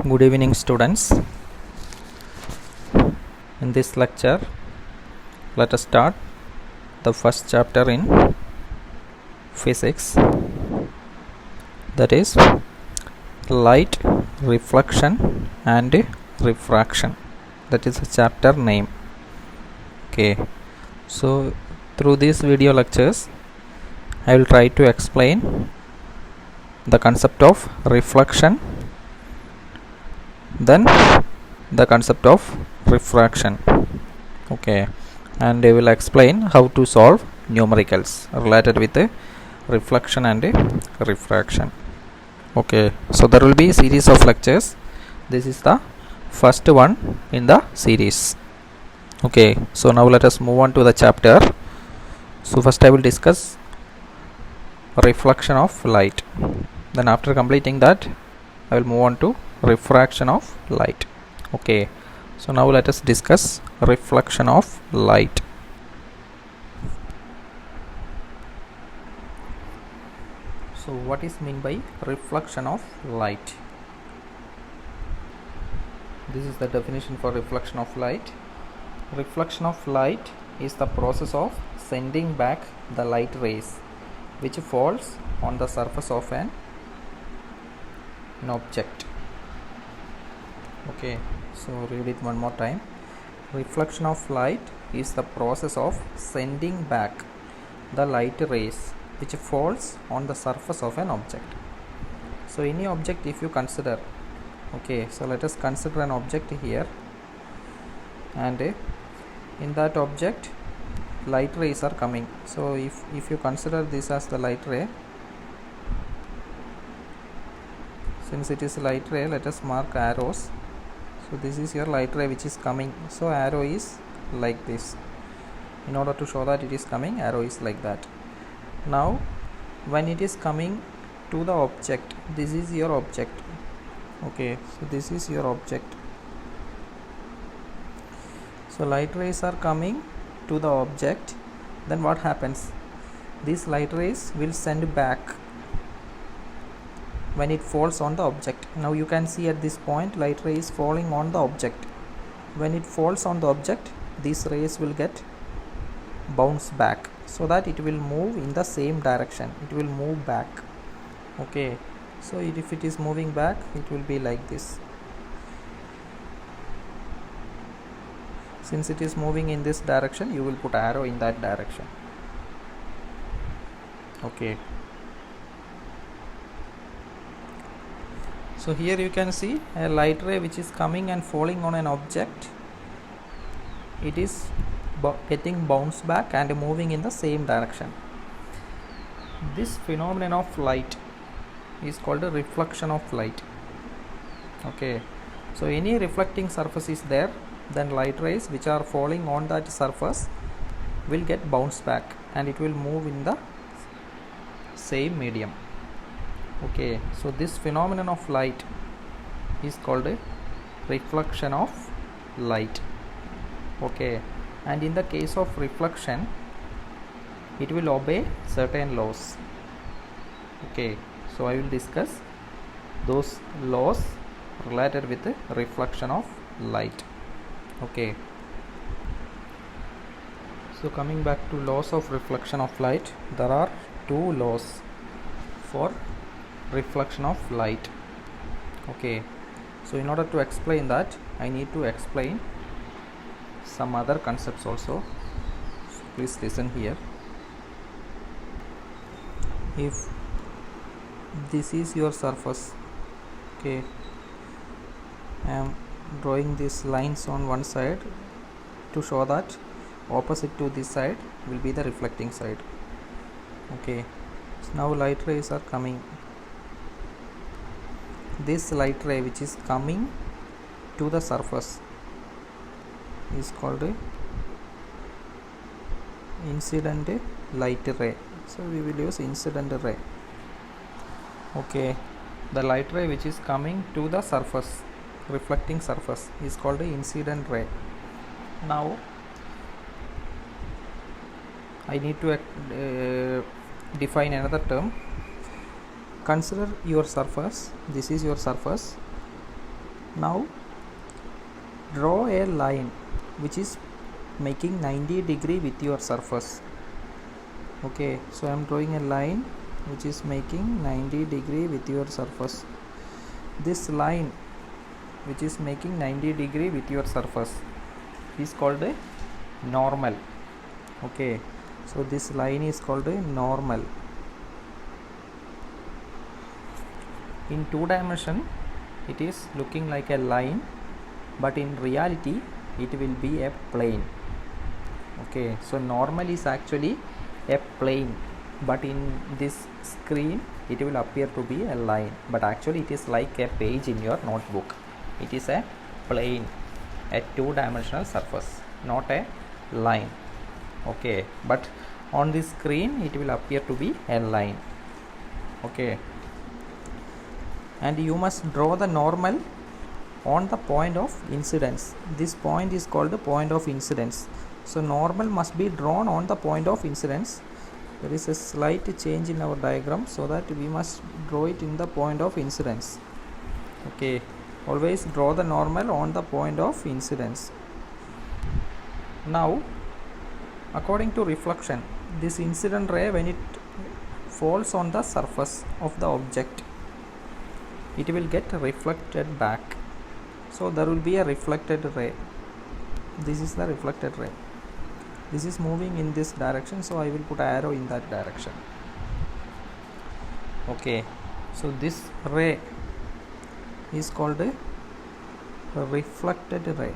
Good evening, students. In this lecture, let us start the first chapter in physics, that is light, reflection and refraction. That is the chapter name. Okay, so through these video lectures I will try to explain the concept of reflection, then the concept of refraction. Okay, and I will explain how to solve numericals related with reflection and refraction. Okay, so there will be a series of lectures. This is the first one in the series. Okay, so now let us move on to the chapter. So first I will discuss reflection of light, then after completing that I will move on to refraction of light. Okay, so now let us discuss reflection of light. So what is meant by reflection of light? This is the definition for reflection of light. Reflection of light is the process of sending back the light rays which falls on the surface of an object. Okay, so read it one more time. Reflection of light is the process of sending back the light rays which falls on the surface of an object. So any object, if you consider, okay, so let us consider an object here, and in that object light rays are coming. So if you consider this as the light ray, since it is light ray, let us mark arrows. So this is your light ray which is coming, so arrow is like this. In order to show that it is coming, arrow is like that. Now when it is coming to the object, this is your object. Okay, so this is your object. So light rays are coming to the object, then what happens? These light rays will send back when it falls on the object. Now you can see at this point light ray is falling on the object. When it falls on the object, these rays will get bounce back, so that it will move in the same direction. It will move back. Okay, so if it is moving back, it will be like this. Since it is moving in this direction, you will put arrow in that direction. Okay, so here you can see a light ray which is coming and falling on an object. It is getting bounced back and moving in the same direction. This phenomenon of light is called a reflection of light. Okay, so any reflecting surface is there, then light rays which are falling on that surface will get bounced back and it will move in the same medium. Okay, so this phenomenon of light is called a reflection of light. Okay, and in the case of reflection, it will obey certain laws. Okay, so I will discuss those laws related with the reflection of light. Okay, so coming back to laws of reflection of light, there are two laws for reflection of light. Okay, so in order to explain that, I need to explain some other concepts also. So please listen here. If this is your surface, okay, I am drawing these lines on one side to show that opposite to this side will be the reflecting side. Okay, so now light rays are coming. This light ray which is coming to the surface is called a incident light ray. So we will use incident ray. Okay, the light ray which is coming to the surface, reflecting surface, is called a incident ray. Now I need to define another term. Consider your surface. This is your surface. Now draw a line which is making 90 degree with your surface. Okay, so I am drawing a line which is making 90 degree with your surface. This line which is making 90 degree with your surface is called a normal. Okay, so this line is called a normal. In 2 dimension it is looking like a line, but in reality it will be a plane. Okay, so normal is actually a plane, but in this screen it will appear to be a line, but actually it is like a page in your notebook. It is a plane, a 2-dimensional surface, not a line. Okay, but on this screen it will appear to be a line. Okay, and you must draw the normal on the point of incidence. This point is called the point of incidence. So normal must be drawn on the point of incidence. There is a slight change in our diagram, so that we must draw it in the point of incidence. Okay, always draw the normal on the point of incidence. Now according to reflection, this incident ray, when it falls on the surface of the object, it will get reflected back. So there will be a reflected ray. This is the reflected ray. This is moving in this direction, so I will put an arrow in that direction. Okay, so this ray is called a reflected ray.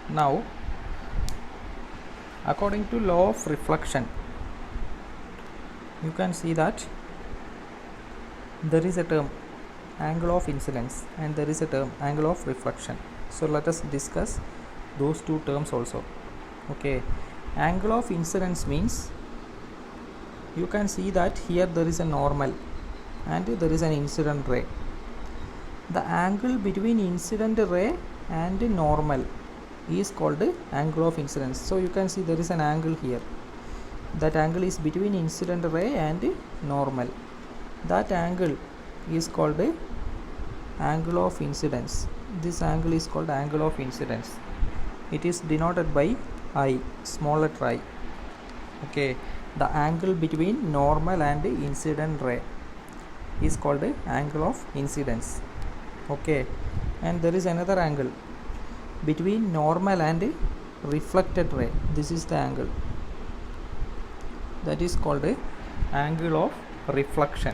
Now according to law of reflection, you can see that there is a term angle of incidence and there is a term angle of reflection. So let us discuss those two terms also. Okay, angle of incidence means, you can see that here there is a normal and there is an incident ray. The angle between incident ray and normal is called angle of incidence. So you can see there is an angle here. That angle is between incident ray and normal. That angle is called angle of incidence. This angle is called angle of incidence. It is denoted by I, small letter I. Okay, the angle between normal and incident ray is called angle of incidence. Okay, and there is another angle between normal and reflected ray. This is the angle, that is called angle of reflection.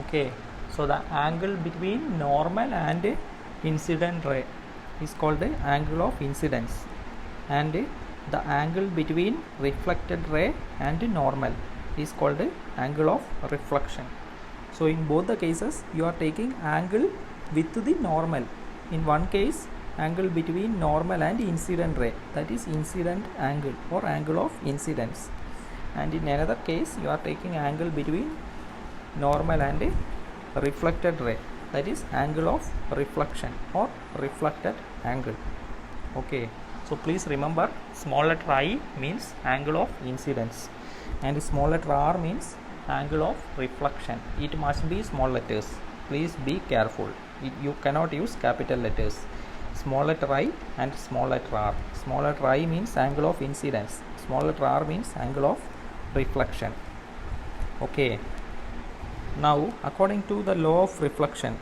Okay, so the angle between normal and incident ray is called angle of incidence, and the angle between reflected ray and normal is called angle of reflection. So in both the cases you are taking angle with the normal. In one case, angle between normal and incident ray, that is incident angle or angle of incidence, and in another case you are taking angle between normal and reflected ray, that is angle of reflection or reflected angle. Okay, so please remember, small letter I means angle of incidence and small letter R means angle of reflection. It must be small letters, please be careful. You cannot use capital letters. Small letter I and small letter R. Small letter I means angle of incidence, small letter R means angle of reflection. Okay, now according to the law of reflection,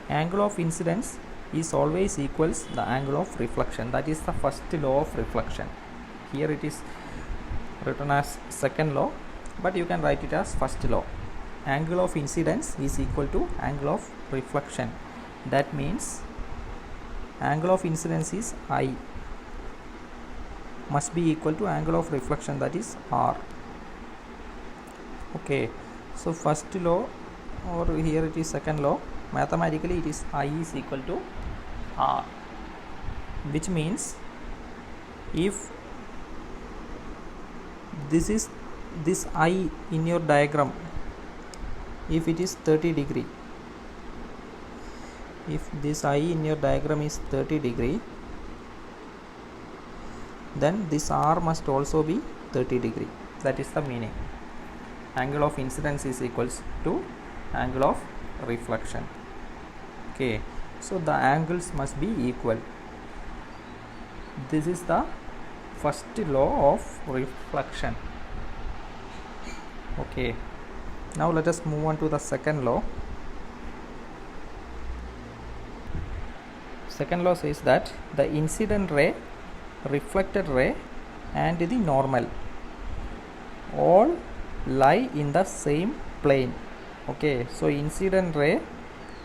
angle of incidence is always equals the angle of reflection. That is the first law of reflection. Here it is written as second law, but you can write it as first law. Angle of incidence is equal to angle of reflection. That means angle of incidence is I, must be equal to angle of reflection, that is R. Okay, so first law, or here it is second law, mathematically it is I is equal to R, which means if this is this I in your diagram, if it is 30 degree, if this I in your diagram is 30 degree, then this R must also be 30 degree. That is the meaning. Angle of incidence is equals to angle of reflection. Okay, so the angles must be equal. This is the first law of reflection. Okay, now let us move on to the second law. Second law says that the incident ray, reflected ray and the normal all lie in the same plane. Okay, so incident ray,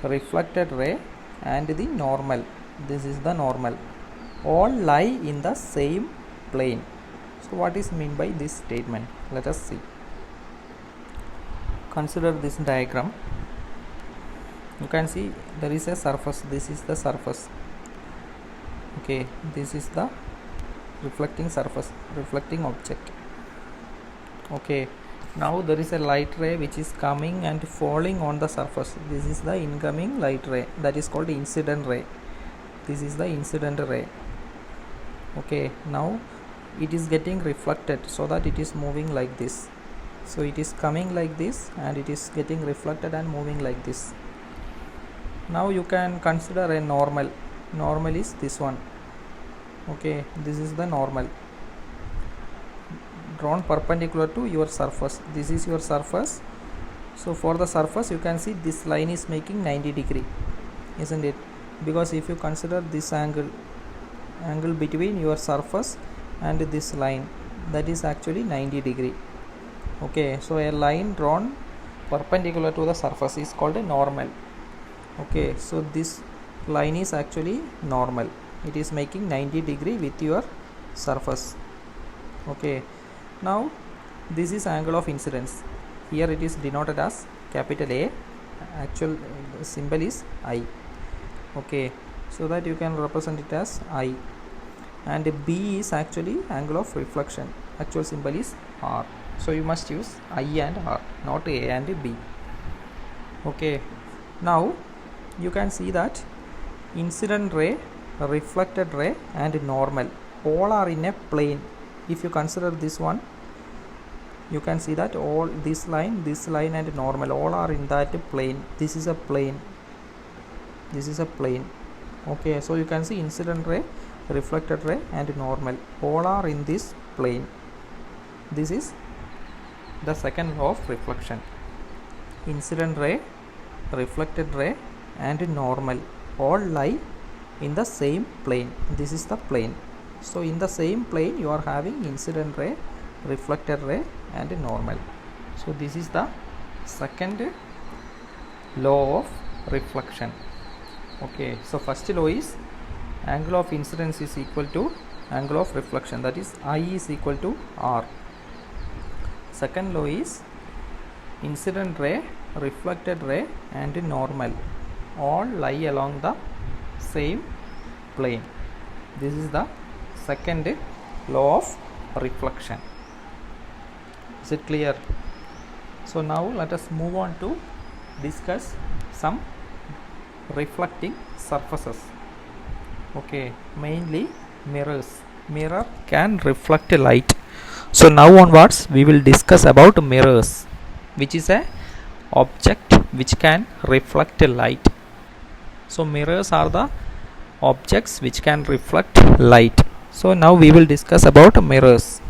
reflected ray and the normal, this is the normal, all lie in the same plane. So what is meant by this statement? Let us see. Consider this diagram. You can see there is a surface. This is the surface. Okay, this is the reflecting surface, reflecting object. Okay, now there is a light ray which is coming and falling on the surface. This is the incoming light ray, that is called incident ray. This is the incident ray. Okay, now it is getting reflected, so that it is moving like this. So it is coming like this and it is getting reflected and moving like this. Now you can consider a normal. Normal is this one. Okay, this is the normal drawn perpendicular to your surface. This is your surface. So for the surface you can see this line is making 90 degree, isn't it? Because if you consider this angle between your surface and this line, that is actually 90 degree. Okay, so a line drawn perpendicular to the surface is called a normal. Okay, so this line is actually normal. It is making 90 degree with your surface. Okay, now this is angle of incidence. Here it is denoted as capital A. Actual symbol is I. Okay, so that you can represent it as I. And B is actually angle of reflection. Actual symbol is R. So you must use I and R, not A and B. Okay, now you can see that incident ray, reflected ray and normal all are in a plane. If you consider this one, you can see that all this line and normal all are in that plane. This is a plane. This is a plane. Okay, so you can see incident ray, reflected ray and normal all are in this plane. This is the second law of reflection. Incident ray, reflected ray and normal all lie in the same plane. This is the plane. So in the same plane you are having incident ray, reflected ray and normal. So this is the second law of reflection. Okay, so first law is angle of incidence is equal to angle of reflection, that is I is equal to R. Second law is incident ray, reflected ray and normal all lie along the same plane. This is the second law of reflection. Is it clear? So now let us move on to discuss some reflecting surfaces. Okay, mainly mirrors. Mirror can reflect light. So now onwards we will discuss about mirrors, which is a object which can reflect light. So mirrors are the objects which can reflect light. So now we will discuss about mirrors.